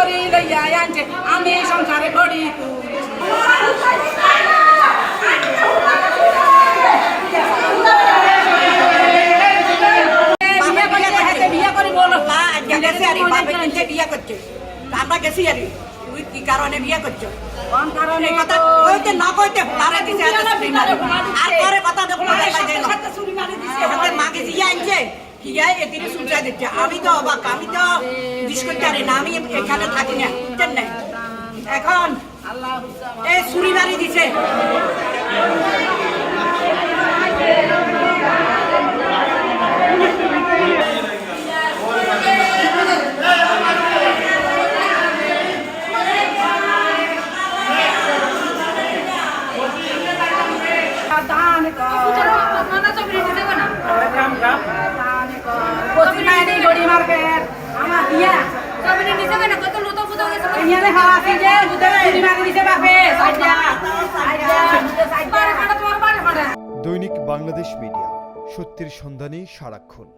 করি লইয়া আনছে আমি সংসারে করি বিয়ে করি বলো বিয়ে করছে আমরা গেছি আর তুই কি কারণে বিয়ে করছো কোন কারণে কথা কইতে না কইতে মারা দিছে আর পরে কথা দেখো হাতে মাকে দিয়ে আনছে কি গায় এদিকে সুজা দিচ্ছে আমি তো অবাক আমি তো বিস্কুট জানি না আমি এখানে থাকি না বুঝছেন না এখন এই ছুরি মারি দিছে দৈনিক বাংলাদেশ মিডিয়া, সত্যের সন্ধানে সারাক্ষণ।